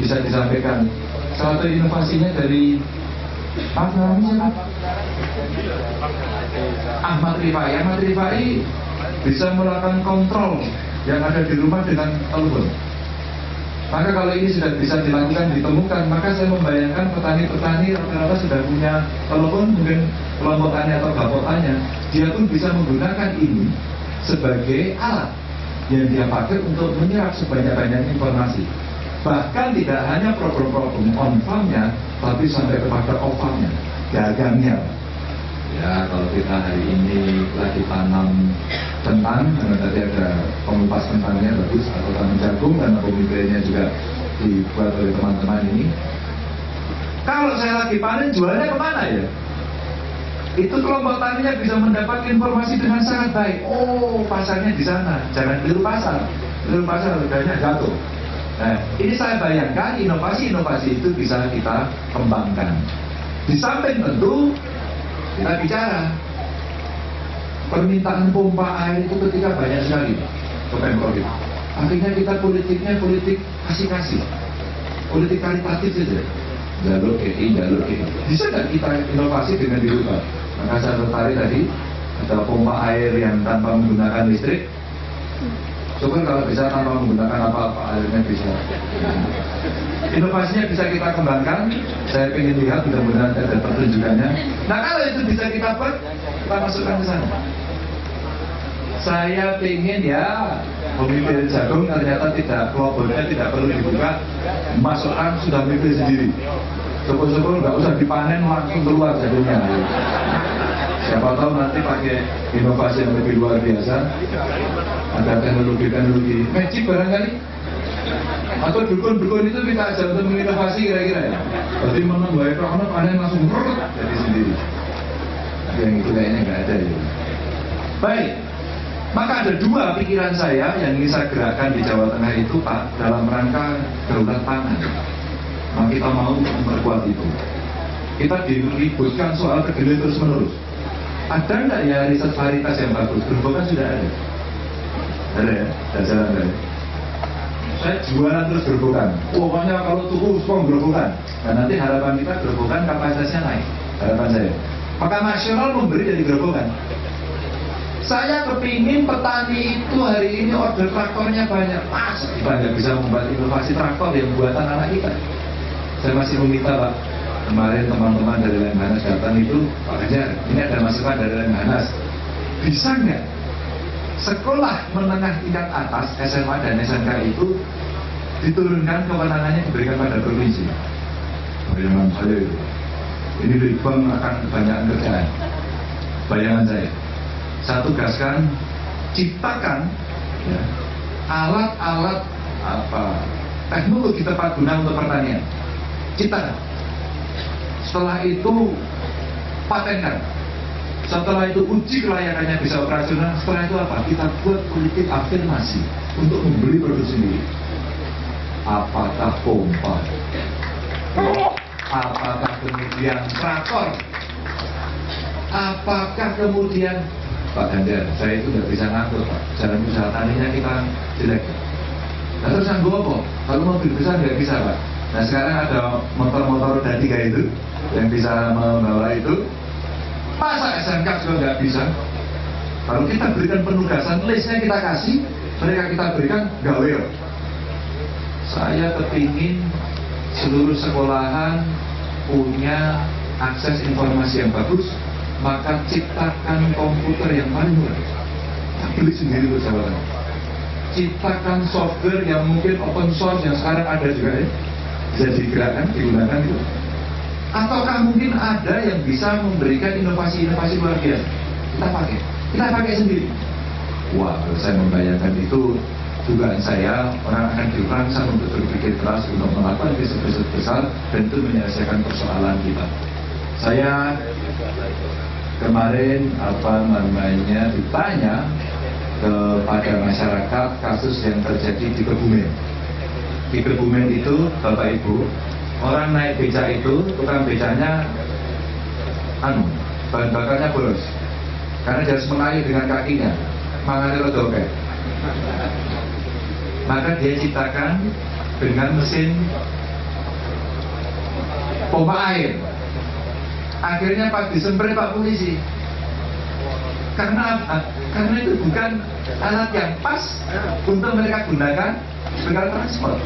bisa disampaikan. Salah satu inovasinya dari siapa? Ahmad Rifai. Ahmad Rifai bisa melakukan kontrol yang ada di rumah dengan telepon. Maka kalau ini sudah bisa dilakukan, ditemukan, maka saya membayangkan petani-petani rata-rata sudah punya telepon, mungkin kelompok tani atau kelompok tanya, dia pun bisa menggunakan ini sebagai alat yang dia pakai untuk menyerap sebanyak-banyak informasi. Bahkan tidak hanya problem-problem on farm-nya, tapi sampai kepada off farm-nya, dagangnya. Ya, kalau kita hari ini lagi tanam kentang, karena tadi ada pengupas kentangnya bagus, atau tanam jagung, karena pemikirannya juga dibuat oleh teman-teman ini. Kalau saya lagi panen, jualnya kemana ya? Itu kelompok taninya bisa mendapat informasi dengan sangat baik. Oh, pasarnya di sana, jangan keliru pasar. Keliru pasar harganya jatuh. Nah, ini saya bayangkan inovasi-inovasi itu bisa kita kembangkan. Di samping tentu kita bicara permintaan pompa air itu ketika banyak sekali ke Pemprov itu. Akhirnya kita politiknya politik kasih-kasih, politik karitatif saja. Jalur KI. Bisa nggak kita inovasi dengan dirubah? Maka saya tertarik tadi ada pompa air yang tanpa menggunakan listrik. Coba kalau bisa tanpa menggunakan apa-apa, airnya bisa. Inovasinya bisa kita kembangkan. Saya ingin lihat, mudah-mudahan ada pertunjukannya. Nah, kalau itu bisa kita buat, kita masukkan ke sana. Saya ingin ya memilih jagung ternyata tidak, kelobotnya tidak perlu dibuka, masukkan sudah memilih sendiri. Syukur-syukur nggak usah dipanen, langsung keluar jagungnya. Siapa tahu nanti pakai inovasi yang lebih luar biasa, ada teknologi magic barangkali, atau dukun-dukun itu kita ajar untuk menginovasi kira-kira ya. Berarti menambah karena panen langsung jadi sendiri. Tapi yang itu kayaknya nggak ada ya. Baik, maka ada dua pikiran saya yang ingin saya gerakkan di Jawa Tengah itu, Pak, dalam rangka daulat pangan. Maka kita mau memperkuat itu. Kita diributkan soal kedelai terus-menerus. Ada nggak ya riset varietas yang bagus? Gerobokan sudah ada. Ada ya? Dan jalan ada. Saya jualan terus gerobokan. Pokoknya kalau tuku semua gerobokan. Dan nanti harapan kita gerobokan kapasitasnya naik. Harapan saya. Maka nasional memberi dari gerobokan. Saya kepingin petani itu hari ini order traktornya banyak. Mas, kita nggak bisa membuat inovasi traktor yang buatan anak kita. Saya masih meminta, Pak. Kemarin teman-teman dari Lemhanas datang itu, Pak Ganjar, ini ada masukan dari Lemhanas. Bisa nggak sekolah menengah tingkat atas, SMA dan SMK itu diturunkan kewenangannya diberikan pada provinsi? Bayangan saya itu. Ini Bank akan kebanyakan kerjaan. Bayangan saya tugaskan, ciptakan ya, alat-alat teknologi tepat guna untuk pertanian. Ciptakan. Setelah itu patenkan. Setelah itu uji kelayakannya bisa operasional. Setelah itu apa? Kita buat politik afirmasi untuk membeli produk sendiri. Apakah pompa? Apakah kemudian traktor? Apakah kemudian Pak Ganjar, saya itu nggak bisa ngatur, Pak. Jalan usaha taninya kita jelek. Nah, terus yang apa? Kalau mobil besar nggak bisa, Pak. Nah, sekarang ada motor-motor roda 3 itu yang bisa membawa itu. Masa SMK juga nggak bisa? Kalau kita berikan penugasan, listnya kita kasih, mereka kita berikan gawe. Saya kepingin seluruh sekolahan punya akses informasi yang bagus, maka ciptakan komputer yang paling murah. Beli sendiri bersama. Ciptakan software yang mungkin open source yang sekarang ada juga ya, bisa digerakkan, digunakan itu. Ataukah mungkin ada yang bisa memberikan inovasi-inovasi luar biasa? Kita pakai sendiri. Wah, saya membayangkan itu dugaan saya, orang akan dirangsang untuk berpikir keras untuk melakukan riset-riset besar dan itu menyelesaikan persoalan kita. Saya kemarin ditanya kepada masyarakat kasus yang terjadi di Kebumen. Di Kebumen itu, Bapak Ibu, orang naik becak itu, tukang becaknya bahan bakarnya boros karena dia harus mengayuh dengan kakinya, makanya rodoknya. Maka dia ciptakan dengan mesin pompa air. Akhirnya Pak disemprot Pak polisi. Karena apa? Karena itu bukan alat yang pas untuk mereka gunakan sebagai transport.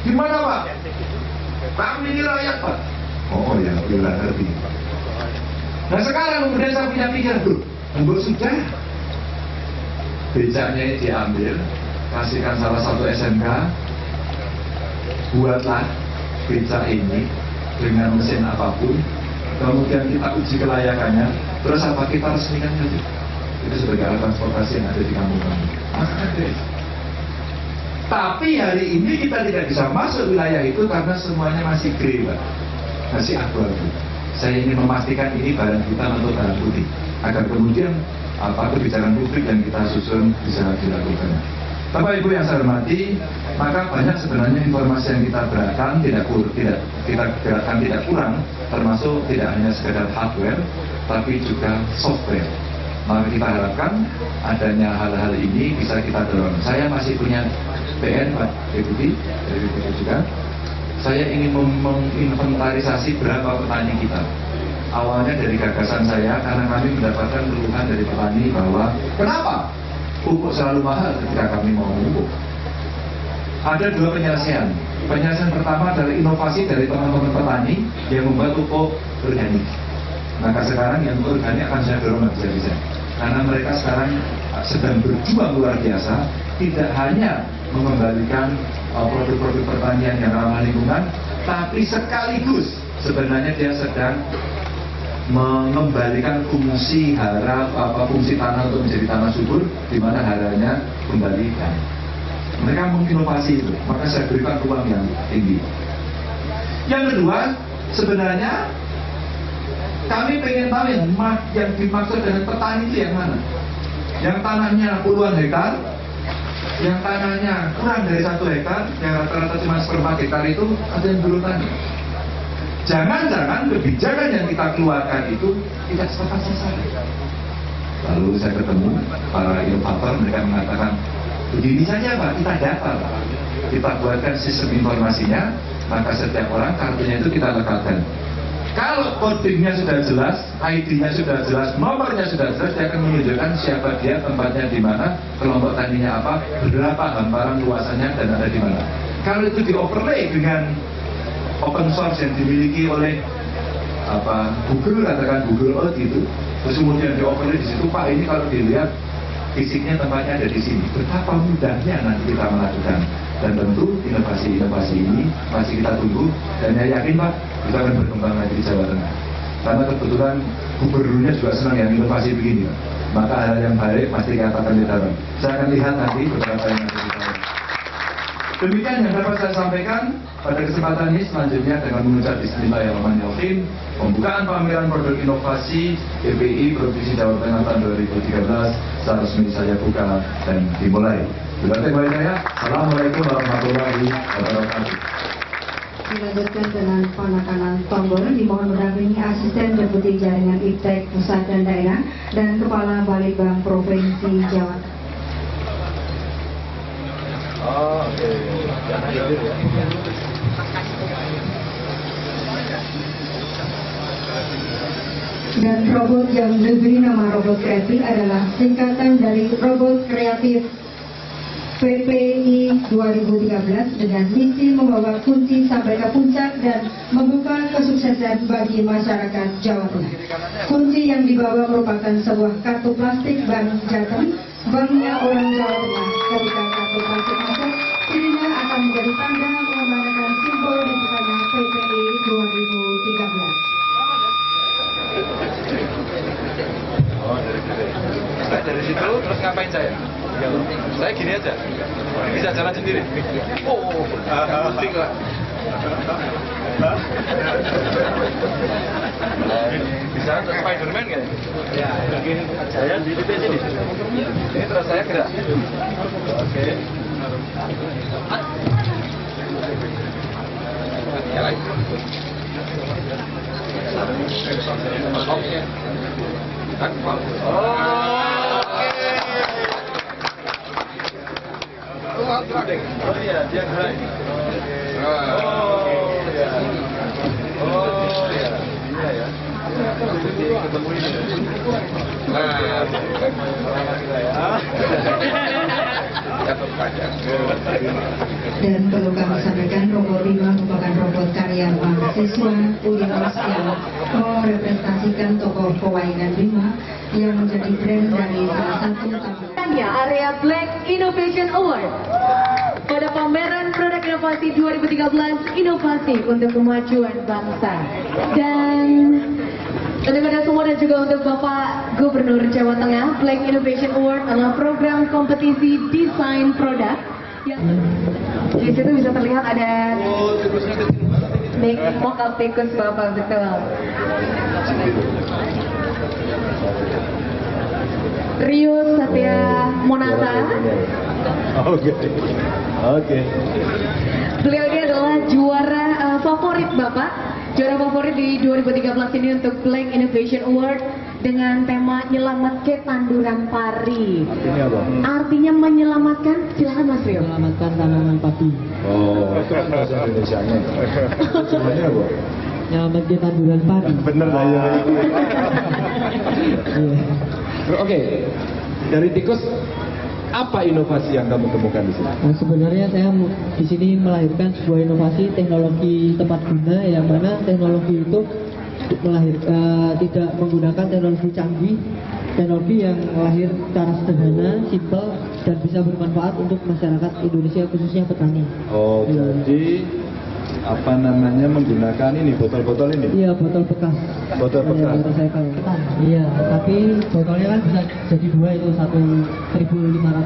Gimana Pak? Kami ini rakyat Pak. Oh ya, bila ngerti. Nah sekarang kemudian saya punya pikiran, enggak sudah. Becaknya ini diambil, kasihkan salah satu SMK, buatlah becak ini dengan mesin apapun, kemudian kita uji kelayakannya, terus apa kita resmikan saja. Itu sebagai alat transportasi yang ada di kampung kami. Tapi hari ini kita tidak bisa masuk wilayah itu karena semuanya masih grey, Pak. Masih abu-abu. Saya ingin memastikan ini barang kita untuk barang putih, agar kemudian kebijakan publik yang kita susun bisa dilakukan. Bapak Ibu yang saya hormati, maka banyak sebenarnya informasi yang kita gerakkan tidak kurang, termasuk tidak hanya sekedar hardware, tapi juga software. Maka kita harapkan adanya hal-hal ini bisa kita dorong. Saya masih punya PN Pak Deputi, dari Deputi juga. Saya ingin menginventarisasi berapa petani kita. Awalnya dari gagasan saya, karena kami mendapatkan keluhan dari petani bahwa kenapa pupuk selalu mahal ketika kami mau pupuk. Ada dua penyelesaian. Penyelesaian pertama adalah inovasi dari teman-teman petani yang membuat pupuk organik. Maka sekarang yang organik akan saya dorong bisa-bisa. Karena mereka sekarang sedang berjuang luar biasa, tidak hanya mengembalikan produk-produk pertanian yang ramah lingkungan, tapi sekaligus sebenarnya dia sedang mengembalikan fungsi fungsi tanah untuk menjadi tanah subur, di mana haranya kembalikan. Mereka menginovasi itu, maka saya berikan ruang yang tinggi. Yang kedua, sebenarnya kami pengen tahu yang dimaksud dengan petani itu yang mana? Yang tanahnya puluhan hektar, yang tanahnya kurang dari 1 hektar, yang rata-rata cuma 1/4 hektar itu ada yang belum tani. Jangan-jangan kebijakan yang kita keluarkan itu tidak tepat sasaran. Lalu saya ketemu para inovator, mereka mengatakan, begini saja Pak, kita data, kita buatkan sistem informasinya, maka setiap orang kartunya itu kita lekatkan. Kalau codingnya sudah jelas, ID-nya sudah jelas, nomornya sudah jelas, dia akan menunjukkan siapa dia, tempatnya di mana, kelompok taninya apa, berapa hamparan luasannya, dan ada di mana. Kalau itu di-overlay dengan open source yang dimiliki oleh Google, katakan Google Earth itu, terus kemudian di-overlay di situ, Pak ini kalau dilihat fisiknya tempatnya ada di sini, betapa mudahnya nanti kita melakukan. Dan tentu inovasi-inovasi ini masih kita tunggu, dan saya yakin Pak kita akan berkembang lagi di Jawa Tengah. Karena kebetulan gubernurnya juga senang yang inovasi begini, Pak. Maka hal yang baik pasti katakan di dalam. Saya akan lihat nanti beberapa yang ada di dalam. Demikian yang dapat saya sampaikan pada kesempatan ini. Selanjutnya dengan mengucap Bismillahirrahmanirrahim, pembukaan pameran produk inovasi PPI Provinsi Jawa Tengah tahun 2013 secara resmi saya buka dan dimulai. Terima kasih saya. Assalamualaikum warahmatullahi wabarakatuh. Dilanjutkan dengan penekanan tombol. Dimohon mendampingi asisten deputi jaringan iptek pusat dan daerah dan kepala Balitbang Provinsi Jawa Tengah. Dan robot yang diberi nama robot kreatif adalah singkatan dari robot kreatif PPI 2013 dengan misi membawa kunci sampai ke puncak dan membuka kesuksesan bagi masyarakat Jawa Tengah. Kunci yang dibawa merupakan sebuah kartu plastik Bank Jateng, banknya orang Jawa Tengah. Ketika kartu plastik masuk, dirinya akan menjadi tanda melambangkan simbol dibukanya PPI 2013. Dari situ terus ngapain saya? Saya gini aja, bisa jalan sendiri. Oh, penting lah. Bisa untuk Spiderman kan? Ya. Saya di sini. Ini terus saya gerak. Oke. Ya lagi. Oh iya, dia gerak. Oh iya. ketemu ini. Dan perlu kami sampaikan, robot 5 merupakan robot karya mahasiswa Ulinwas yang merepresentasikan tokoh pewayangan Bima yang menjadi brand dari salah satu taman. Area Black Innovation Award pada pameran produk inovasi 2013 Inovasi untuk Kemajuan Bangsa. Dan untuk Anda semua dan juga untuk Bapak Gubernur Jawa Tengah, Black Innovation Award adalah program kompetisi desain produk yang di situ bisa terlihat ada mock-up tikus Bapak, betul. Rio Satya Monata. Oke. Beliau ini adalah juara favorit Bapak. Juara favorit di 2013 ini untuk Black Innovation Award dengan tema Nyelamatke Tanduran Pari. Artinya apa? Artinya menyelamatkan, silakan Mas Rio. Menyelamatkan tanaman padi. Oh, itu bahasa Indonesianya. Sebenarnya apa? Menyelamatkan tanduran padi. Bener lah ya. Oke, dari tikus apa inovasi yang kamu temukan di sini? Nah, sebenarnya saya di sini melahirkan sebuah inovasi teknologi tepat guna, yang mana teknologi itu tidak menggunakan teknologi canggih, teknologi yang lahir secara sederhana, simpel, dan bisa bermanfaat untuk masyarakat Indonesia, khususnya petani. Oh, jadi apa namanya, menggunakan ini botol-botol ini? Iya, botol bekas. Botol bekas. Botol recycle. Iya, tapi botolnya kan bisa jadi dua, itu 1.500 ml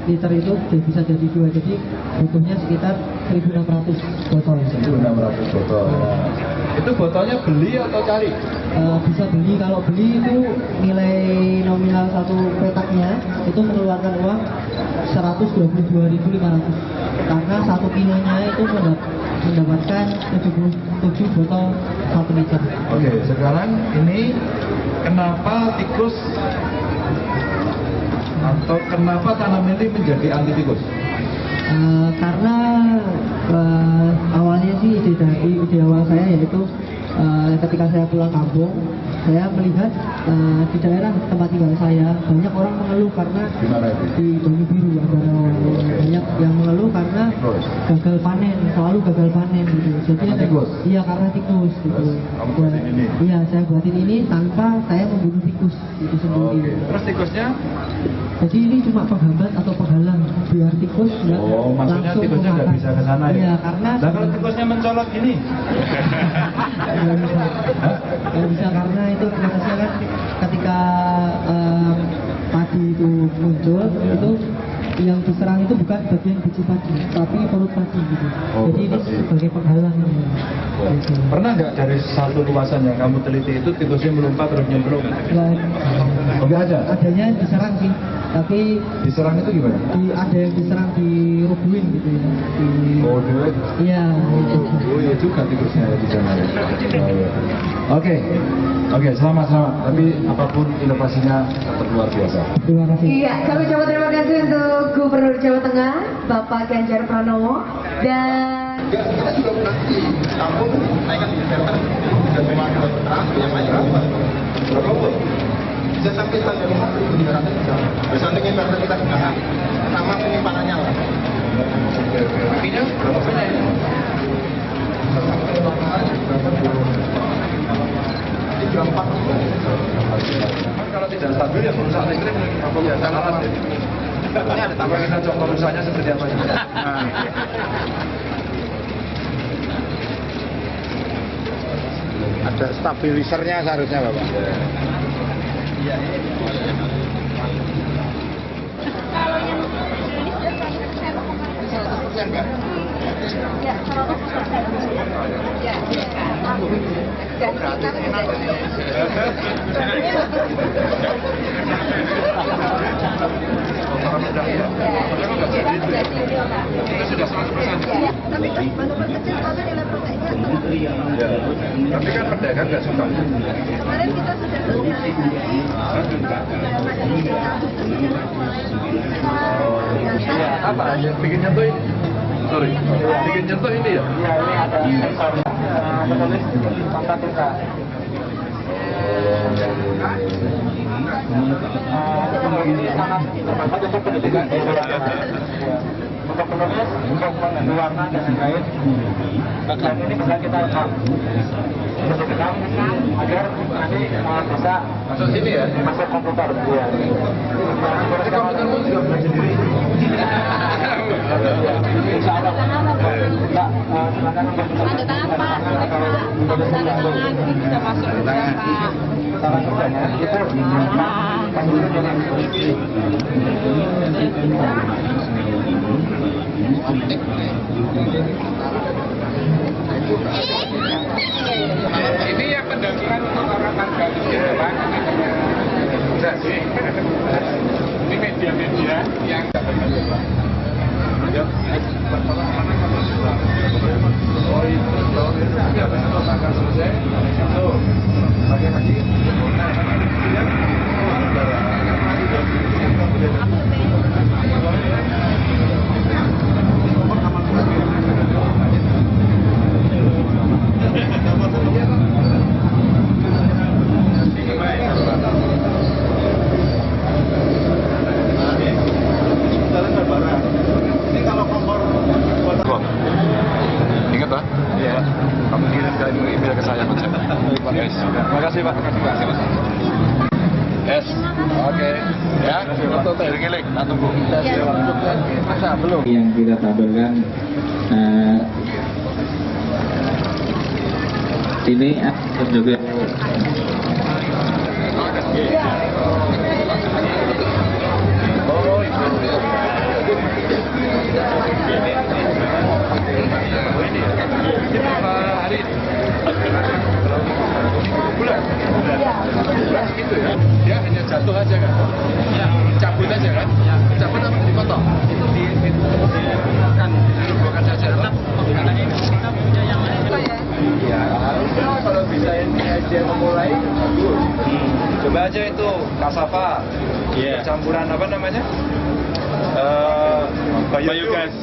itu bisa jadi dua, jadi butuhnya sekitar 1.600 botol. 1.600 botol. Itu botolnya beli atau cari? Bisa beli. Kalau beli itu nilai nominal satu petaknya itu mengeluarkan uang 122.500, karena 1 kilonya itu mendapatkan 77 botol 1 liter. Oke, sekarang ini kenapa tikus atau kenapa tanaman ini menjadi anti tikus? Karena awalnya sih ide awal saya yaitu ketika saya pulang kampung, saya melihat di daerah tempat tinggal saya banyak orang mengeluh karena di Banyu Biru ada banyak yang mengeluh karena gagal panen, selalu gagal panen gitu. Jadi tikus? Iya, karena tikus gitu. Kamu buatin ini? Iya, saya buatin ini tanpa saya membunuh tikus itu sendiri. Oke. Terus tikusnya? Jadi ini cuma penghambat atau penghalang biar tikus nggak maksudnya langsung tikusnya nggak memakan. bisa ke sana ya? Iya, karena Nah, kalau tikusnya mencolok gini? nggak bisa. Nggak bisa, karena itu prosesnya kan ketika padi itu muncul, itu yang diserang itu bukan bagian biji padi, tapi perut padi gitu. Oh, jadi ini padi. sebagai penghalang. Gitu. Pernah nggak dari satu luasan yang kamu teliti itu tikusnya melompat terus nyemplung? Nggak ada? Adanya diserang sih, tapi Diserang itu gimana? ada yang diserang dirubuhin gitu ya. Oh, duit? Iya. Oh, iya juga tikusnya di sana. Oh, iya. Oke, selamat. Tapi apapun inovasinya tetap luar biasa. Terima kasih. Iya, kami ucapkan terima kasih untuk Gubernur Jawa Tengah, Bapak Ganjar Pranowo, dan Kita juga nanti kampung naikkan kesehatan dan memang yang lain berapa? Bisa sampai tanggal 50 di daratnya bisa. Bisa untuk inverter kita gunakan sama penyimpanannya lah. Akhirnya berapa banyak ya? Nanti jam 4. Kalau tidak stabil ya merusak listrik, ya alat ya. Ini ada Coba kita contoh rusaknya seperti apa ya? Ada stabilisernya seharusnya Bapak. Tapi kan pedagang nggak suka. Kemarin kita sudah Apa yang bikin nyentuh ini? Sorry, bikin nyentuh ini ya? Iya, ini ada sensor tertulis 4 luka. ini sangat bermanfaat untuk pendidikan di masyarakat. Untuk penulis, untuk mengandung warna dan lain-lain. Dan ini bisa kita rekam. Bisa direkam agar nanti bisa masuk sini ya, masuk komputer. Iya. Komputer pun juga belajar sendiri. Insya Allah. Mbak, silakan untuk Tanda tangan Pak, tanda tangan bisa masuk ke Pak. salah kerjanya itu pas dulu dengan Ini yang pendampingan untuk orang warga miskin, Pak. Ini media-media yang dapat bantuan, Pak. Oh itu, ya akan selesai. Tuh, pakai lagi. Ingat Pak? Iya. Kamu kirimkan email ke saya aja. Yes. Makasih Pak. Makasih Mas. Yes. Oke. Ya. Untuk giling, tunggu. Masa belum? Yang kita tampilkan ini juga Oh itu. Bulan gitu ya, dia hanya jatuh aja kan, cabut aja kan, cabut apa dipotong? Itu kan bukan saja, karena ini kita punya yang lain. Ya, kalau bisa ini aja memulai, bagus. Coba aja itu kasava, campuran apa namanya? Biogas.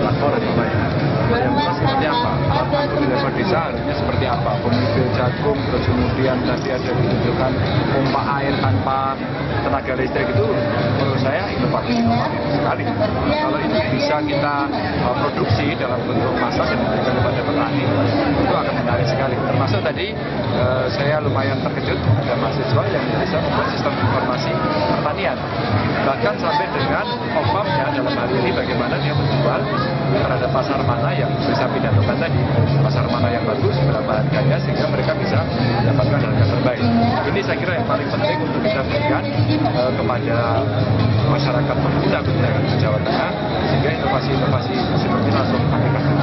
Laporan apa ya? Seperti apa? Di level desa harusnya seperti apa? Pemikir jagung, terus kemudian tadi ada ditunjukkan pompa air tanpa tenaga listrik itu menurut saya inovatif sekali. Kalau ini bisa kita produksi dalam bentuk massal dan diberikan kepada petani, itu akan menarik sekali. Termasuk tadi saya lumayan terkejut ada mahasiswa yang bisa membuat sistem informasi pertanian. Bahkan sampai dengan opamnya dalam hal ini bagaimana dia menjual terhadap pasar mana yang bisa pidatokan tadi, pasar mana yang bagus, berapa harganya sehingga mereka bisa mendapatkan harga terbaik. Ini saya kira yang paling penting untuk kita berikan kepada masyarakat pengguna kebijakan di Jawa Tengah sehingga inovasi-inovasi seperti langsung kami kasih.